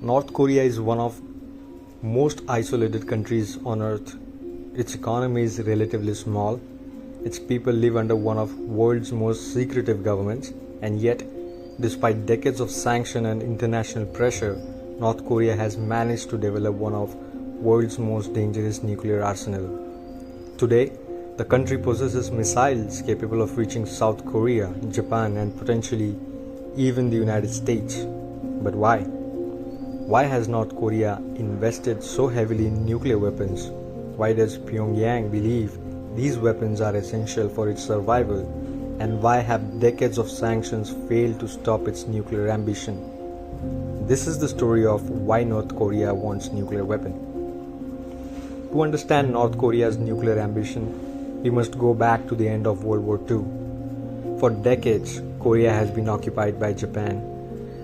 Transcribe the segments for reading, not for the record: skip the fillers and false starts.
North Korea is one of most isolated countries on earth. Its economy is relatively small. Its people live under one of world's most secretive governments, and yet, despite decades of sanction and international pressure, North Korea has managed to develop one of world's most dangerous nuclear arsenal. Today, the country possesses missiles capable of reaching South Korea, Japan, and potentially even the United States. But why? Why has North Korea invested so heavily in nuclear weapons? Why does Pyongyang believe these weapons are essential for its survival? And why have decades of sanctions failed to stop its nuclear ambition? This is the story of why North Korea wants nuclear weapon. To understand North Korea's nuclear ambition, we must go back to the end of World War II. For decades, Korea has been occupied by Japan.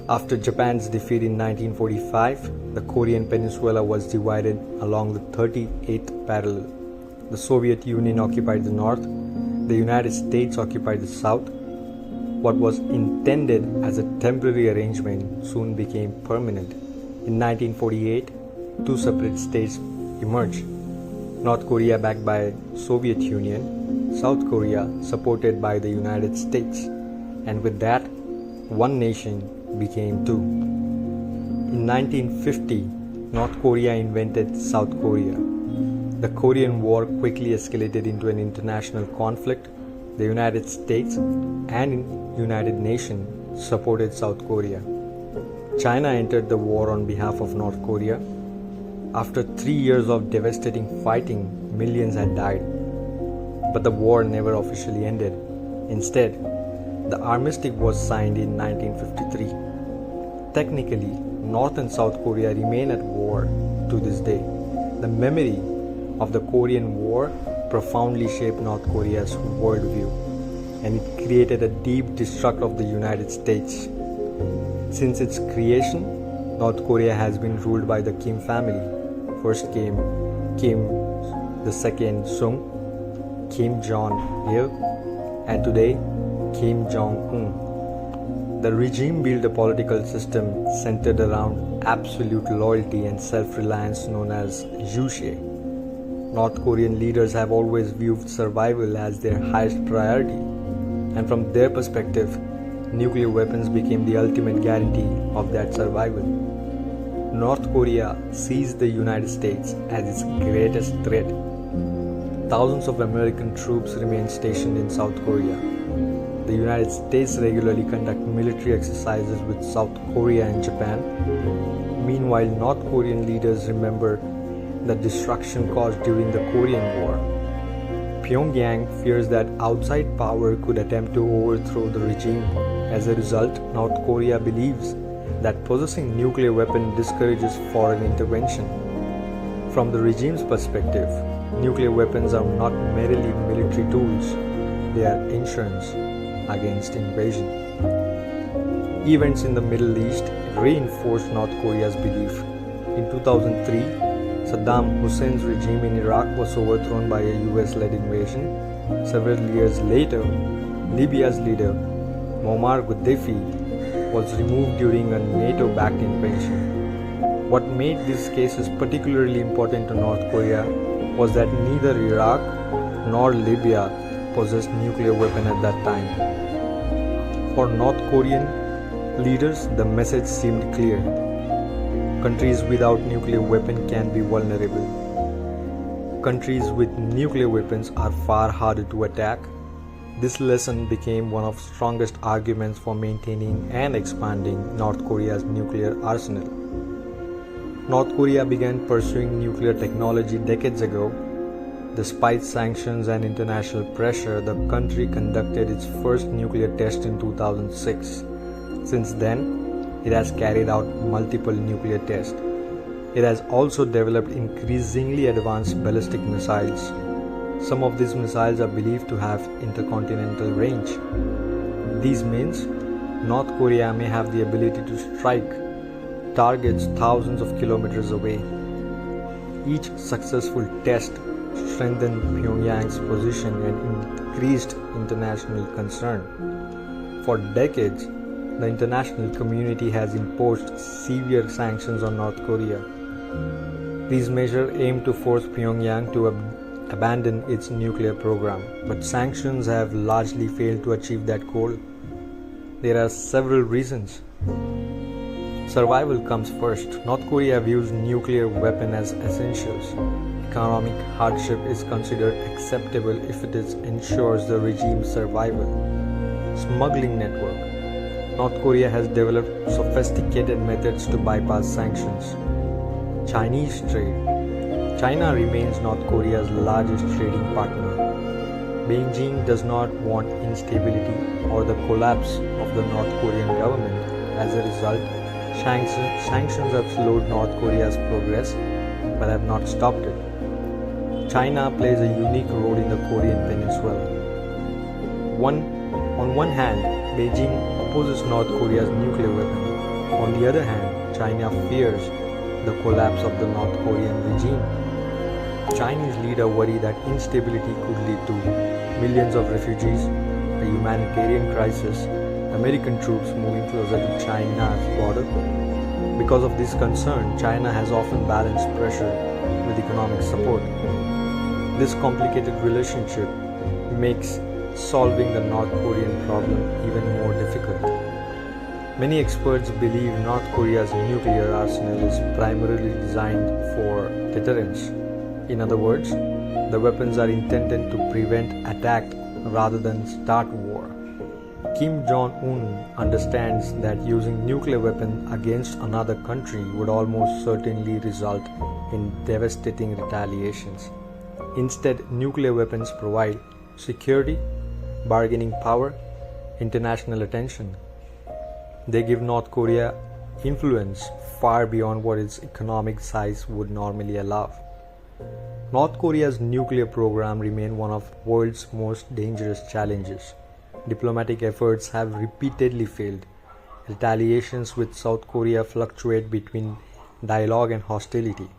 After Japan's defeat in 1945, the Korean Peninsula was divided along the 38th parallel. The Soviet Union occupied the north, the United States occupied the south. What was intended as a temporary arrangement soon became permanent. In 1948, two separate states emerged. North Korea backed by Soviet Union, South Korea supported by the United States, and with that, one nation became two. In 1950, North Korea invented South Korea. The Korean War quickly escalated into an international conflict. The United States and United Nations supported South Korea. China entered the war on behalf of North Korea. After 3 years of devastating fighting, millions had died. But the war never officially ended. Instead, the armistice was signed in 1953. Technically, North and South Korea remain at war to this day. The memory of the Korean War profoundly shaped North Korea's worldview, and it created a deep distrust of the United States. Since its creation, North Korea has been ruled by the Kim family. First came Kim, the second Sung, Kim Jong-il, and today Kim Jong-un. The regime built a political system centered around absolute loyalty and self-reliance known as Juche. North Korean leaders have always viewed survival as their highest priority, and from their perspective, nuclear weapons became the ultimate guarantee of that survival. North Korea sees the United States as its greatest threat. Thousands of American troops remain stationed in South Korea. The United States regularly conduct military exercises with South Korea and Japan. Meanwhile, North Korean leaders remember the destruction caused during the Korean War. Pyongyang fears that outside power could attempt to overthrow the regime. As a result, North Korea believes that possessing nuclear weapons discourages foreign intervention. From the regime's perspective, nuclear weapons are not merely military tools, they are insurance against invasion. Events in the Middle East reinforced North Korea's belief. In 2003, Saddam Hussein's regime in Iraq was overthrown by a US-led invasion. Several years later, Libya's leader, Muammar Gaddafi, was removed during a NATO-backed invasion. What made these cases particularly important to North Korea was that neither Iraq nor Libya possessed nuclear weapons at that time. For North Korean leaders, the message seemed clear. Countries without nuclear weapons can be vulnerable. Countries with nuclear weapons are far harder to attack. This lesson became one of the strongest arguments for maintaining and expanding North Korea's nuclear arsenal. North Korea began pursuing nuclear technology decades ago. Despite sanctions and international pressure, the country conducted its first nuclear test in 2006. Since then, it has carried out multiple nuclear tests. It has also developed increasingly advanced ballistic missiles. Some of these missiles are believed to have intercontinental range. This means North Korea may have the ability to strike targets thousands of kilometers away. Each successful test strengthened Pyongyang's position and increased international concern. For decades, the international community has imposed severe sanctions on North Korea. These measures aim to force Pyongyang to abandon its nuclear program, but sanctions have largely failed to achieve that goal. There are several reasons. Survival comes first. North Korea views nuclear weapons as essentials. Economic hardship is considered acceptable if it ensures the regime's survival. Smuggling network. North Korea has developed sophisticated methods to bypass sanctions. Chinese trade. China remains North Korea's largest trading partner. Beijing does not want instability or the collapse of the North Korean government. As a result, sanctions have slowed North Korea's progress but have not stopped it. China plays a unique role in the Korean Peninsula. On one hand, Beijing opposes North Korea's nuclear weapon. On the other hand, China fears the collapse of the North Korean regime. Chinese leaders worry that instability could lead to millions of refugees, a humanitarian crisis, American troops moving closer to China's border. Because of this concern, China has often balanced pressure with economic support. This complicated relationship makes solving the North Korean problem even more difficult. Many experts believe North Korea's nuclear arsenal is primarily designed for deterrence. In other words, the weapons are intended to prevent attack rather than start war. Kim Jong-un understands that using nuclear weapons against another country would almost certainly result in devastating retaliations. Instead, nuclear weapons provide security, bargaining power, international attention. They give North Korea influence far beyond what its economic size would normally allow. North Korea's nuclear program remains one of the world's most dangerous challenges. Diplomatic efforts have repeatedly failed. Retaliations with South Korea fluctuate between dialogue and hostility.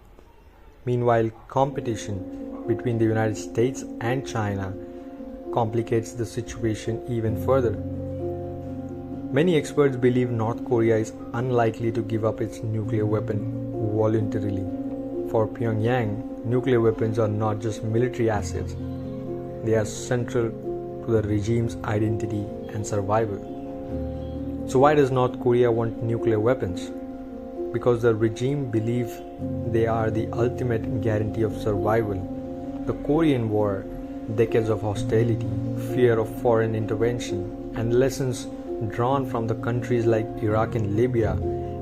Meanwhile, competition between the United States and China complicates the situation even further. Many experts believe North Korea is unlikely to give up its nuclear weapon voluntarily. For Pyongyang, nuclear weapons are not just military assets, they are central to the regime's identity and survival. So why does North Korea want nuclear weapons? Because the regime believes they are the ultimate guarantee of survival. The Korean War, decades of hostility, fear of foreign intervention, and lessons drawn from the countries like Iraq and Libya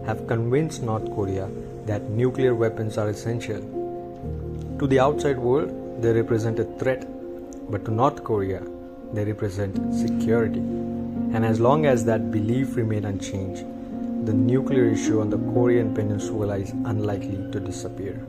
have convinced North Korea that nuclear weapons are essential. To the outside world, they represent a threat, but to North Korea, they represent security. And as long as that belief remains unchanged, the nuclear issue on the Korean Peninsula is unlikely to disappear.